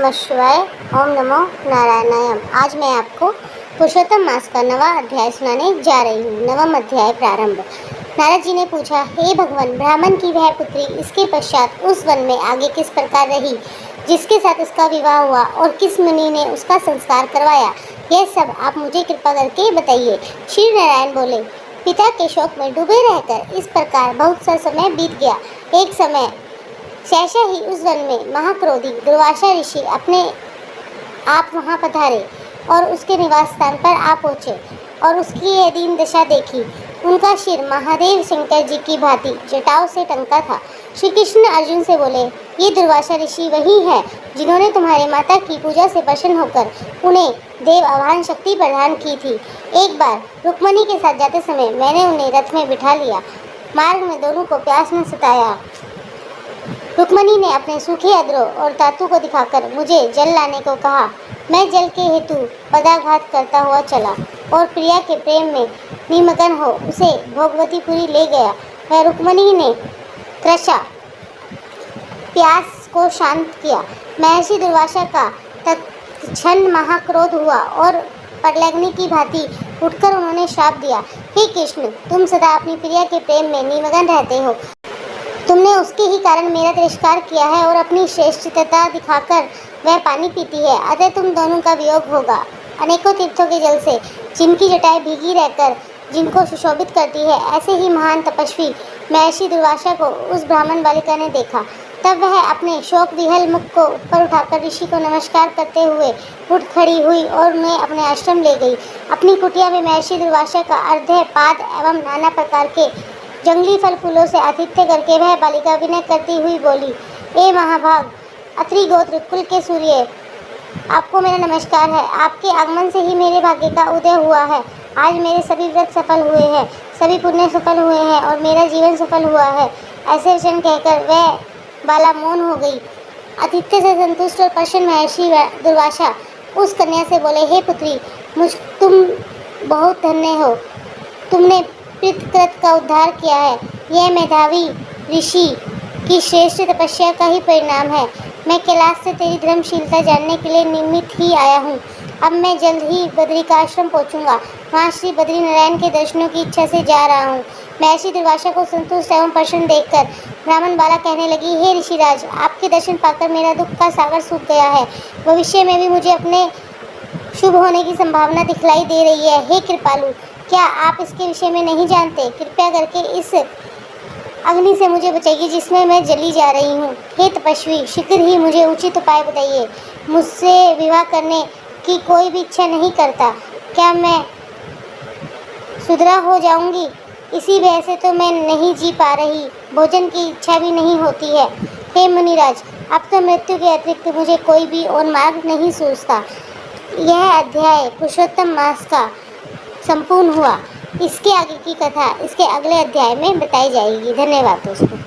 नमः शिवाय। ओम नमो नारायणाय। आज मैं आपको पुरुषोत्तम मास का 9वां अध्याय सुनाने जा रही हूँ। 9वां अध्याय प्रारंभ। नारद जी ने पूछा, हे भगवान, ब्राह्मण की वह पुत्री इसके पश्चात उस वन में आगे किस प्रकार रही, जिसके साथ उसका विवाह हुआ, और किस मुनि ने उसका संस्कार करवाया, यह सब आप मुझे कृपा करके बताइए। श्री नारायण बोले, पिता के शोक में डूबे रहकर इस प्रकार बहुत सा समय बीत गया। एक समय सहसा ही उस वन में महाक्रोधी दुर्वासा ऋषि अपने आप वहां पधारे और उसके निवास स्थान पर आ पहुँचे और उसकी यह दीन दशा देखी। उनका सिर महादेव शंकर जी की भांति जटाओं से टंका था। श्री कृष्ण अर्जुन से बोले, ये दुर्वासा ऋषि वही है जिन्होंने तुम्हारी माता की पूजा से प्रसन्न होकर उन्हें देव आवाहन शक्ति प्रदान की थी। एक बार रुक्मणी के साथ जाते समय मैंने उन्हें रथ में बिठा लिया। मार्ग में दोनों को प्यास न सताया। रुक्मणी ने अपने सूखे अधरों और तातू को दिखाकर मुझे जल लाने को कहा। मैं जल के हेतु पदाघात करता हुआ चला और प्रिया के प्रेम में निमग्न हो उसे भोगवतीपुरी ले गया। वह रुक्मणी ने कृशा प्यास को शांत किया। महर्षि दुर्वासा का तत्क्षण महाक्रोध हुआ और परलग्नि की भांति उठकर उन्होंने श्राप दिया, हे कृष्ण, तुम सदा अपनी प्रिया के प्रेम में निमग्न रहते हो। तुमने उसके ही कारण मेरा तिरस्कार किया है और अपनी श्रेष्ठता दिखाकर वह पानी पीती है, अतः तुम दोनों का वियोग होगा। अनेकों तीर्थों के जल से जिनकी जटाएं भीगी रहकर जिनको सुशोभित करती है, ऐसे ही महान तपस्वी महर्षि दुर्वासा को उस ब्राह्मण बालिका ने देखा। तब वह अपने शोक विहल मुख को ऊपर उठाकर ऋषि को नमस्कार करते हुए उठ खड़ी हुई और उन्हें अपने आश्रम ले गई। अपनी कुटिया में महर्षि दुर्वासा का अर्घ्य पाद एवं नाना प्रकार के जंगली फल फूलों से आतिथ्य करके वह बालिका विनय करती हुई बोली, ए महाभाग, अत्रि गोत्र कुल के सूर्य, आपको मेरा नमस्कार है। आपके आगमन से ही मेरे भाग्य का उदय हुआ है। आज मेरे सभी व्रत सफल हुए हैं, सभी पुण्य सफल हुए हैं और मेरा जीवन सफल हुआ है। ऐसे वचन कहकर वह बाला मौन हो गई। आतिथ्य से संतुष्ट और प्रसन्न महर्षि दुर्वासा उस कन्या से बोले, हे पुत्री, तुम बहुत धन्य हो। तुमने पितृकृत का उद्धार किया है। यह मेधावी ऋषि की श्रेष्ठ तपस्या का ही परिणाम है। मैं कैलाश से तेरी धर्मशीलता जानने के लिए निमित्त ही आया हूँ। अब मैं जल्द ही बद्री का आश्रम पहुँचूंगा। वहाँ श्री बद्री नारायण के दर्शनों की इच्छा से जा रहा हूँ। महर्षि दुर्वासा को संतुष्ट एवं प्रसन्न देखकर ब्राह्मण बाला कहने लगी, हे ऋषिराज, आपके दर्शन पाकर मेरा दुख का सागर सूख गया है। भविष्य में भी मुझे अपने शुभ होने की संभावना दिखलाई दे रही है। हे कृपालु, क्या आप इसके विषय में नहीं जानते? कृपया करके इस अग्नि से मुझे बचाइए जिसमें मैं जली जा रही हूँ। हे तपस्वी, शीघ्र ही मुझे उचित उपाय बताइए। मुझसे विवाह करने की कोई भी इच्छा नहीं करता। क्या मैं शुद्रा हो जाऊंगी? इसी वजह से तो मैं नहीं जी पा रही। भोजन की इच्छा भी नहीं होती है। हे मुनिराज, अब तो मृत्यु के अतिरिक्त मुझे कोई भी और मार्ग नहीं सूझता। यह अध्याय पुरुषोत्तम मास का संपूर्ण हुआ। इसके आगे की कथा इसके अगले अध्याय में बताई जाएगी। धन्यवाद दोस्तों।